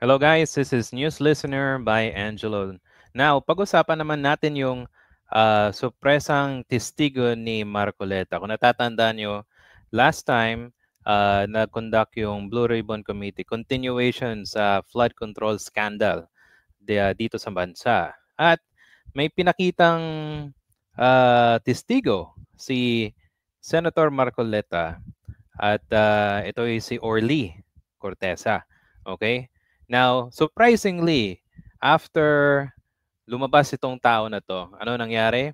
Hello guys, this is News Listener by Angelo. Now, pag-usapan naman natin yung sorpresang testigo ni Marcoleta. Kung natatandaan nyo, last time nag-conduct yung Blue Ribbon Committee, continuation sa flood control scandal dito sa bansa. At may pinakitang testigo si Senator Marcoleta at ito ay si Orly Cortesa. Okay? Now, surprisingly, after lumabas itong tao na to, ano nangyari?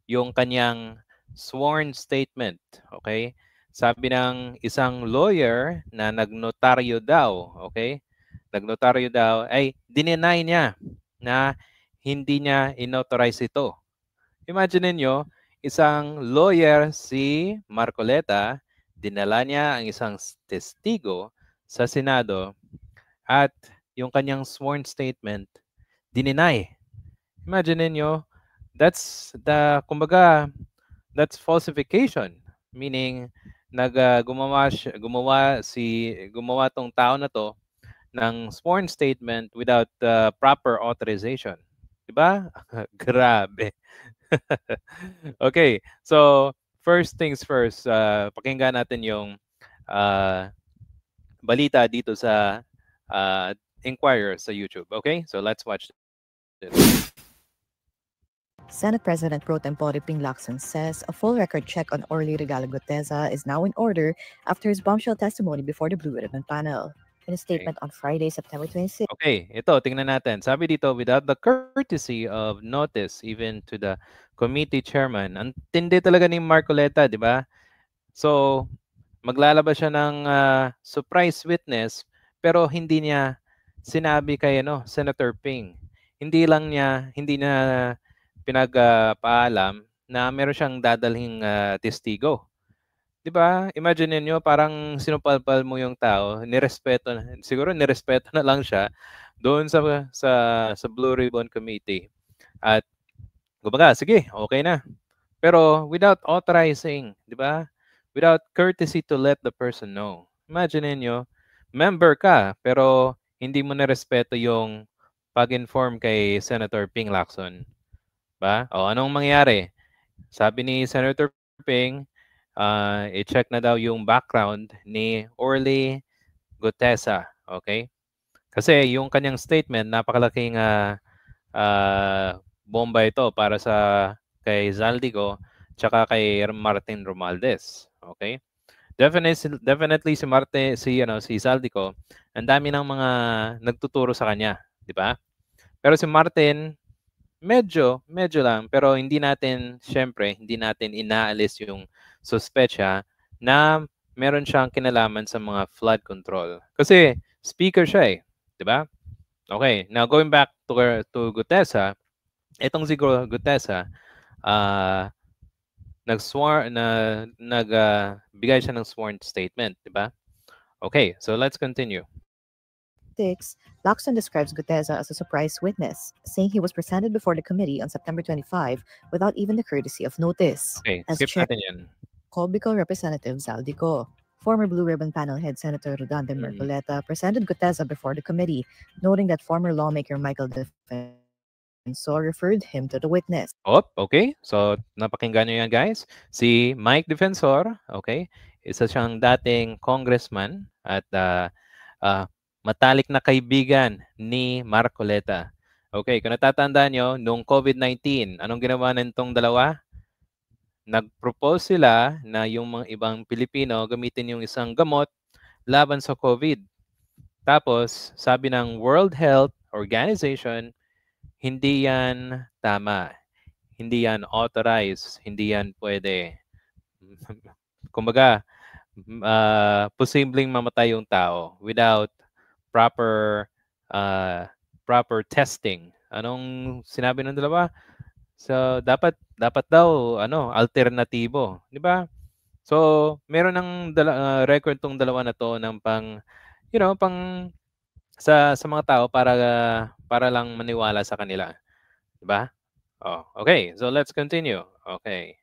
Yung kanyang sworn statement, okay? Sabi ng isang lawyer na nagnotaryo daw, okay? Nagnotaryo daw, ay dinenay niya na hindi niya inauthorize ito. Imagine niyo, isang lawyer si Marcoleta, dinala niya ang isang testigo sa Senado at yung kanyang sworn statement, dininay. Imagine niyo, kumbaga, that's falsification. Meaning, gumawa tong tao na to ng sworn statement without proper authorization. Diba? Grabe. Okay, so first things first, pakinggan natin yung uh, balita dito sa uh, Inquirer sa YouTube. Okay, so let's watch this. Senate President Pro Tempore Ping Lacson says a full record check on Orly Regalo Guteza is now in order after his bombshell testimony before the Blue Ribbon panel. In a Okay. statement on Friday, September 26, Okay, ito, tingnan natin. Sabi dito, without the courtesy of notice even to the committee chairman. Ang tindi talaga ni Marcoleta, di ba? So, maglalabas siya ng surprise witness pero hindi niya sinabi kay Senator Ping. Hindi niya pinagpaalam na meron siyang dadalhing testigo. 'Di ba? Imagine niyo parang sinupalpal mo yung tao, nirespeto na lang siya doon sa Blue Ribbon Committee. At kumbaga, sige, okay na. Pero without authorizing, 'di ba? Without courtesy to let the person know. Imagine niyo, member ka pero hindi mo nirespeto yung pag-inform kay Senator Ping Lacson, ba? O anong mangyari? Sabi ni Senator Ping, i-check na daw yung background ni Orly Gutesa, okay? Kasi yung kanyang statement, napakalaking bomba ito para sa kay Zaldigo tsaka kay Martin Romualdez, okay? Definitely si Zaldico, ang dami ng mga nagtuturo sa kanya, di ba? Pero si Martin, medyo lang, pero hindi natin inaalis yung suspecha na meron siyang kinalaman sa mga flood control. Kasi speaker siya eh, di ba? Okay, now going back to Gutesa, itong si Gutesa, ah nagbigay siya ng sworn statement, di ba? Okay, so let's continue. Lacson describes Guteza as a surprise witness, saying he was presented before the committee on September 25 without even the courtesy of notice. Okay, As skip chair, natin yan. Colbico Representative Zaldico. Former Blue Ribbon panel head Senator Rodante Mercoleta presented Guteza before the committee, noting that former lawmaker Michael Defensor referred him to the witness. Okay. So, napakinggan nyo yan, guys. Si Mike Defensor, okay, isa siyang dating congressman at matalik na kaibigan ni Marcoleta. Okay, kung natatandaan nyo, nung COVID-19, anong ginawa nitong dalawa? Nag-propose sila na yung mga ibang Pilipino gamitin yung isang gamot laban sa COVID. Tapos, sabi ng World Health Organization, hindi yan tama. Hindi yan authorized. Hindi yan pwede. Kumbaga, posibleng mamatay yung tao without proper proper testing. Anong sinabi ng dalawa? So dapat daw alternatibo, 'di ba? So meron ng record tong dalawa na to ng pang sa mga tao para lang maniwala sa kanila, 'di ba? Oh, okay. So let's continue. Okay.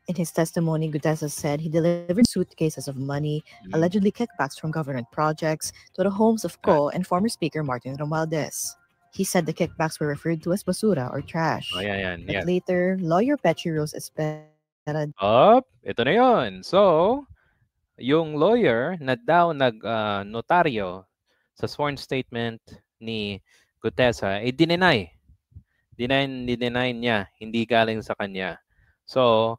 In his testimony, Gutesa said he delivered suitcases of money, Mm, allegedly kickbacks from government projects, to the homes of yan. Co and former Speaker Martin Romualdez. He said the kickbacks were referred to as basura or Oh, trash. yan, But yes. later, lawyer Petri Rose Espera Ito na yun. So, yung lawyer na daw nag-notaryo sa sworn statement ni Gutesa, dineny. Dineny niya, hindi galing sa kanya. So,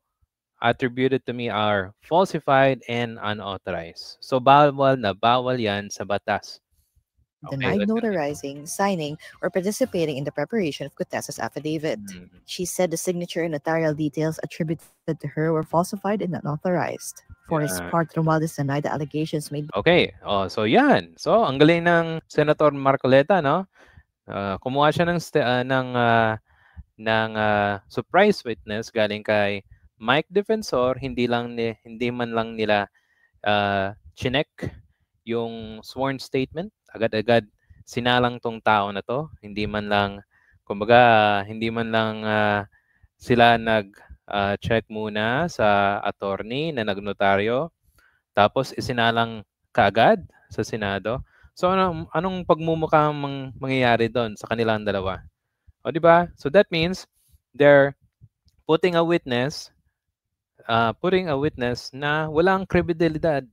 attributed to me are falsified and unauthorized. So, bawal yan sa batas. Okay, denied let's continue. notarizing, signing, or participating in the preparation of Gutesa's affidavit. Mm. She said the signature and notarial details attributed to her were falsified and unauthorized. For his Yeah. part, Romualdez denied the allegations made Okay. Oh, so yan. So, ang galing ng Senator Marcoleta, no? Kumuha siya ng surprise witness galing kay Mike Defensor, hindi man lang nila chinek yung sworn statement, agad-agad sinalang tong tao na to, hindi man lang kumbaga hindi man lang sila check muna sa attorney na nagnotaryo tapos isinalang kaagad sa Senado. So anong pagmumukha mangyayari doon sa kanilang dalawa? O di ba? So that means they're putting a witness na walang kredibilidad.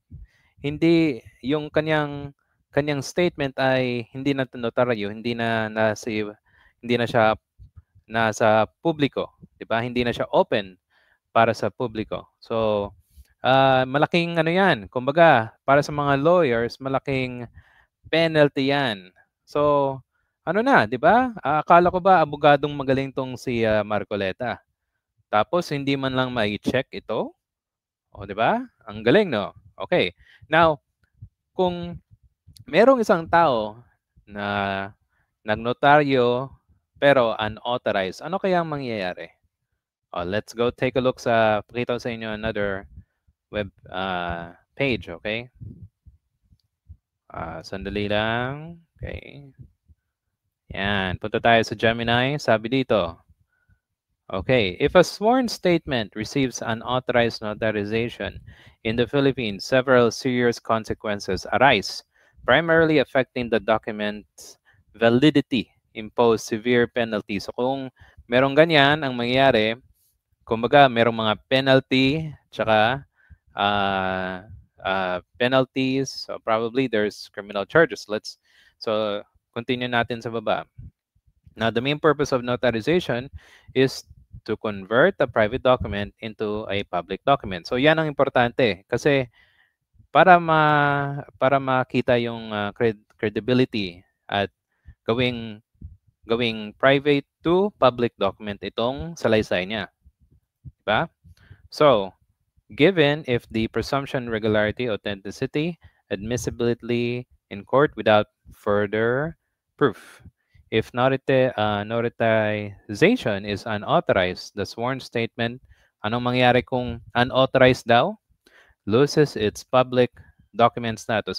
Hindi yung kanyang statement ay hindi na notaryo, hindi na siya nasa publiko, 'di ba? Hindi na siya open para sa publiko. So, malaking ano 'yan, kumbaga para sa mga lawyers, malaking penalty 'yan. So, ano na, 'di ba? Akala ko ba abogadong magaling 'tong si Marcoleta. Tapos hindi man lang mai-check ito. O, 'di ba? Ang galing, no? Okay. Now, kung merong isang tao na nagnotaryo pero unauthorized, ano kaya ang mangyayari? Let's go take a look pakita ko sa inyo another web page, okay? Sandali lang. Okay. Yan. Punta tayo sa Gemini. Sabi dito, okay, if a sworn statement receives unauthorized notarization in the Philippines, several serious consequences arise, primarily affecting the document's validity, impose severe penalties. So kung merong ganyan ang mangyayari, kumbaga merong mga penalty, tsaka penalties, so probably there's criminal charges. So continue natin sa baba. Now, the main purpose of notarization is to convert a private document into a public document. So, yan ang importante kasi para makita yung credibility at gawing private to public document itong salaysay niya, diba? So, given if the presumption regularity, authenticity, admissibility in court without further proof. If notarization is unauthorized, the sworn statement, anong mangyari kung unauthorized daw? Loses its public document status.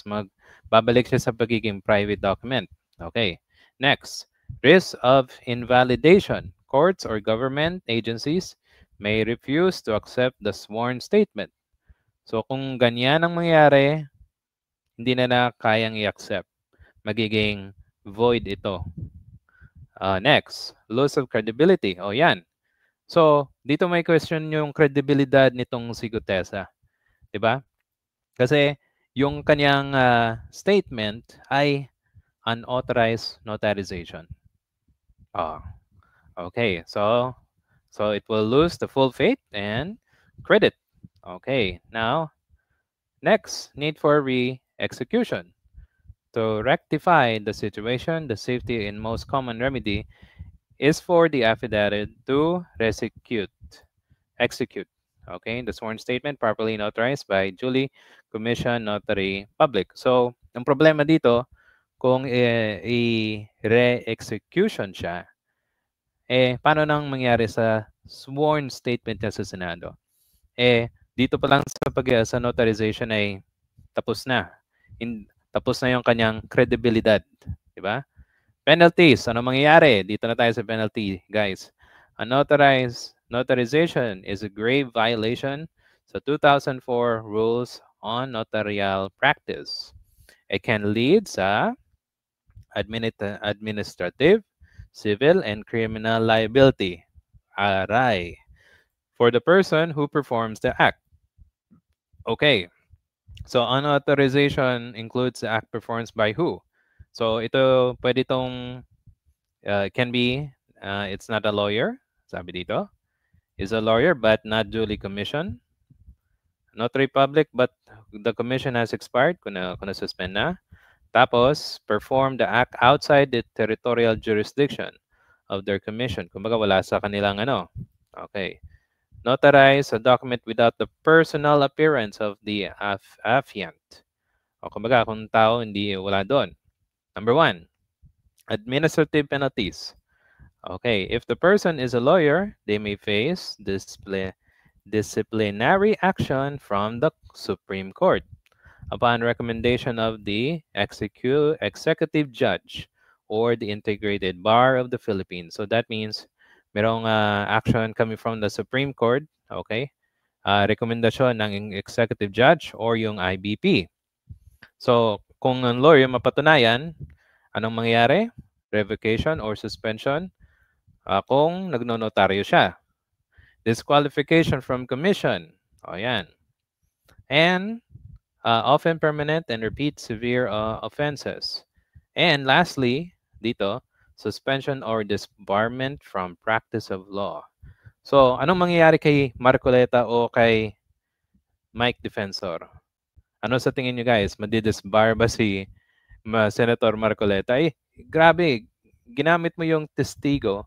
Babalik siya sa pagiging private document. Okay. Next, risk of invalidation. Courts or government agencies may refuse to accept the sworn statement. So kung ganyan ang mangyari, hindi na kayang i-accept. Magiging void ito. Next, loss of credibility. O yan. So, dito may question yung credibilidad nitong si Gutesa. 'Di ba? Kasi yung kanyang statement ay unauthorized notarization. Okay. So it will lose the full faith and credit. Okay. Now, next, need for re-execution. To rectify the situation, the safety and most common remedy is for the affidavit to execute. Okay, the sworn statement properly notarized by duly commissioned notary public. So, ang problema dito, kung i-re-execution siya, paano nang mangyari sa sworn statement niya sa Senado? Dito pa lang sa notarization ay tapos na. Tapos na yung kanyang credibilidad. Di ba? Penalties. Ano mangyayari? Dito na tayo sa penalty, guys. Unauthorized Notarization is a grave violation sa 2004 Rules on Notarial Practice. It can lead sa administrative, civil, and criminal liability. Aray. For the person who performs the act. Okay. So, unauthorization includes the act performed by who? So, ito pwede itong can be, it's not a lawyer, sabi dito. Is a lawyer but not duly commissioned. Notary public but the commission has expired, kung na-suspend na. Tapos, perform the act outside the territorial jurisdiction of their commission. Kumbaga, wala sa kanilang ano. Okay. Notarize a document without the personal appearance of the affiant. O kumbaga, kung tao, wala doon. Number 1, administrative penalties. Okay, if the person is a lawyer, they may face disciplinary action from the Supreme Court upon recommendation of the executive judge or the integrated bar of the Philippines. So that means merong action coming from the Supreme Court, okay? Rekomendasyon ng executive judge or yung IBP. So, kung ang lawyer mapatunayan, anong mangyayari? Revocation or suspension kung nagnonotaryo siya. Disqualification from commission. O yan. And often permanent and repeat severe offenses. And lastly, dito, suspension or disbarment from practice of law. So, anong mangyayari kay Marcoleta o kay Mike Defensor? Ano sa tingin nyo guys? Madidisbar ba si Senator Marcoleta? Grabe, ginamit mo yung testigo,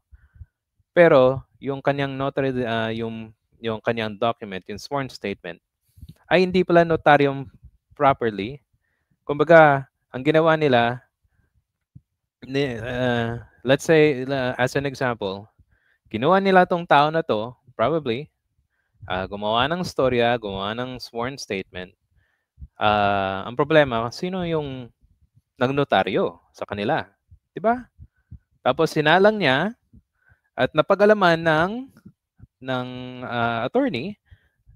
pero yung kanyang notary, yung kanyang document, yung sworn statement, ay hindi pala notaryong properly. Kumbaga, ang ginawa nila, let's say, as an example, ginawa nila tong tao na to, probably, gumawa ng storya, gumawa ng sworn statement. Ang problema, sino yung nagnotaryo sa kanila? Diba? Tapos sinalang niya at napag-alaman ng attorney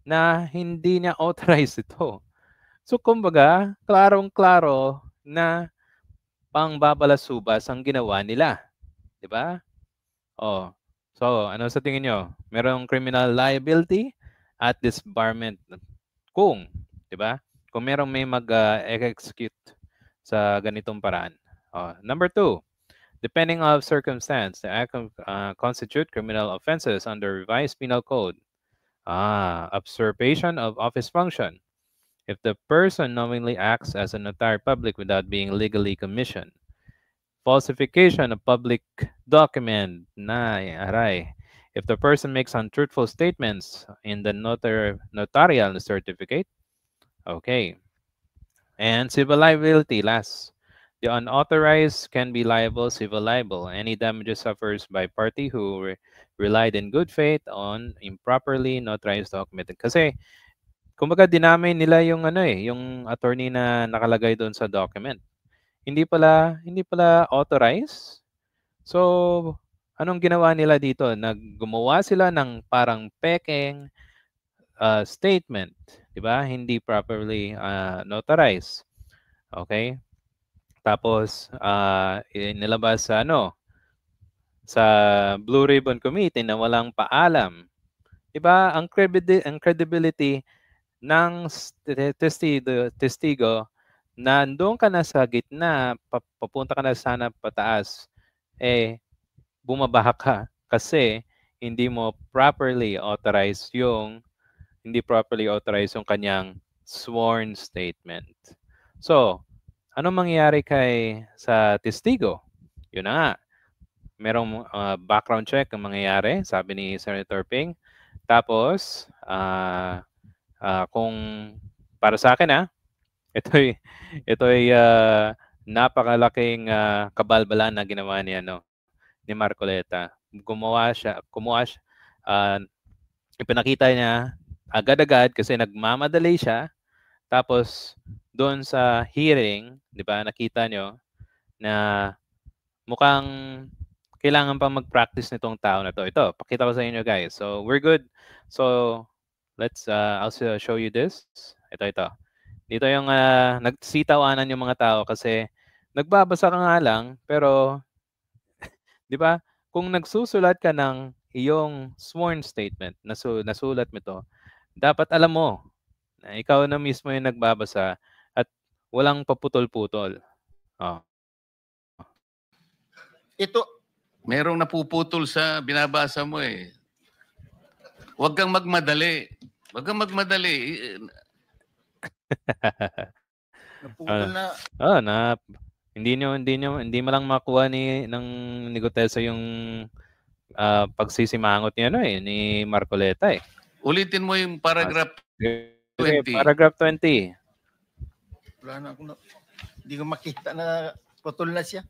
na hindi niya authorized ito. So, kumbaga, klarong-klaro na pangbabalasubas ang ginawa nila. Di ba? Oh. So, ano sa tingin nyo? Merong criminal liability at disbarment kung, di ba? Kung merong may mag-execute sa ganitong paraan. Number 2, depending on circumstance, the act constitute criminal offenses under revised penal code. Usurpation of office function. If the person knowingly acts as a notary public without being legally commissioned. Falsification of public document. Aray. If the person makes untruthful statements in the notarial certificate. Okay. And civil liability, last. The unauthorized can be liable, civil libel. Any damages suffers by party who relied in good faith on improperly notarized document. Kasi, kumbaga dinamay nila yung yung attorney na nakalagay doon sa document. Hindi pala authorized. So, anong ginawa nila dito? Naggumawa sila ng parang pekeng statement, 'di ba? Hindi properly notarized. Okay? Tapos inilabas sa sa Blue Ribbon Committee na walang paalam. 'Di ba? Ang credibility ng testigo, nandoon ka na sa gitna, papunta ka na sana pataas, bumabaha ka kasi hindi properly authorized yung kanyang sworn statement. So, anong mangyayari sa testigo? Yun na nga. Merong background check ang mangyayari, sabi ni Senator Ping. Tapos, kung para sa akin ito'y napakalaking kabalbalan na ginawa ni Marcoleta. Ipinakita niya agad-agad kasi nagmamadali siya. Tapos doon sa hearing, 'di ba, nakita nyo na mukhang kailangan pa mag-practice nitong tao na to. Ito, pakita ko sa inyo guys. So, we're good. So, let's, I'll show you this. Ito. Dito yung nagsitawanan yung mga tao kasi nagbabasa ka nga lang, pero, di ba, kung nagsusulat ka ng iyong sworn statement, nasulat mo ito, dapat alam mo na ikaw na mismo yung nagbabasa at walang paputol-putol. Oh. Ito, merong napuputol sa binabasa mo eh. Huwag kang magmadali. Huwag kang magmadali. Naputol na. Hindi mo lang makuha ni Gutesa yung pagsisimangot niya ni Marcoleta eh. Ulitin mo yung paragraph 20. Paragraph 20. Wala na akong hindi ko makita na putol na siya.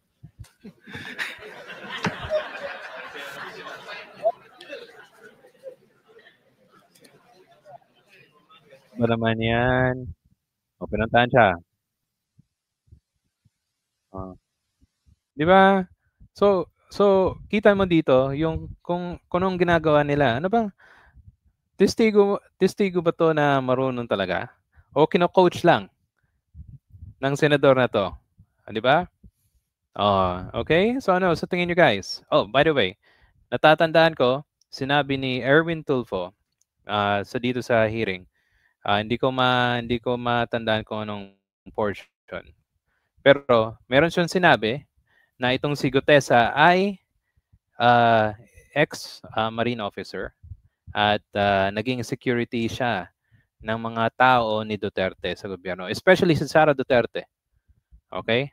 Ba naman yan? O, pinuntahan siya. Di ba? So, kita mo dito, yung kung anong ginagawa nila. Ano bang, testigo ba to na marunong talaga? O kino-coach lang ng senador na to? Di ba? Okay? So ano, sa tingin nyo guys? Oh, by the way, natatandaan ko, sinabi ni Erwin Tulfo dito sa hearing, hindi ko matandaan kung anong portion. Pero meron siyang sinabi na itong si Gutesa ay ex-marine officer at naging security siya ng mga tao ni Duterte sa gobyerno, especially si Sara Duterte. Okay?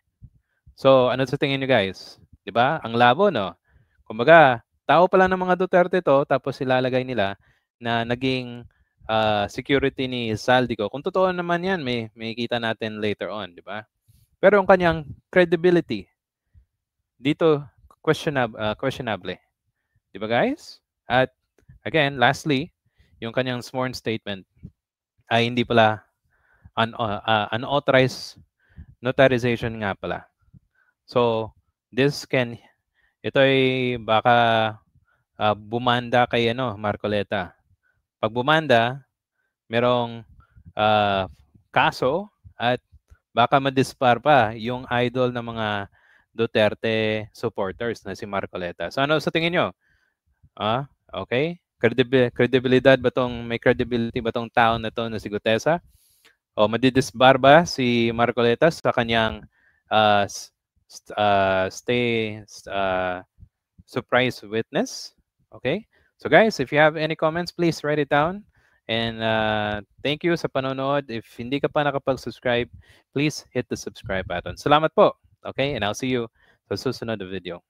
So, ano sa tingin niyo guys? 'Di ba? Ang labo, no? Kumbaga, tao pala ng mga Duterte to, tapos ilalagay nila na naging security ni Saldico. Kung totoo naman yan, may kita natin later on, di ba? Pero yung kanyang credibility, dito, questionable. Di ba guys? At again, lastly, yung kanyang sworn statement ay hindi pala unauthorized notarization nga pala. So, ito ay baka bumanda kay Marcoleta. Pag bumanda, merong kaso at baka madispar pa yung idol ng mga Duterte supporters na si Marcoleta. So ano sa tingin nyo? Okay? Credibilidad ba may credibility ba tong tao na to na si Gutesa? O madidisbar ba si Marcoleta sa kanyang surprise witness? Okay? So guys, if you have any comments, please write it down. And thank you sa panonood. If hindi ka pa nakapag-subscribe, please hit the subscribe button. Salamat po. Okay? And I'll see you sa susunod na video.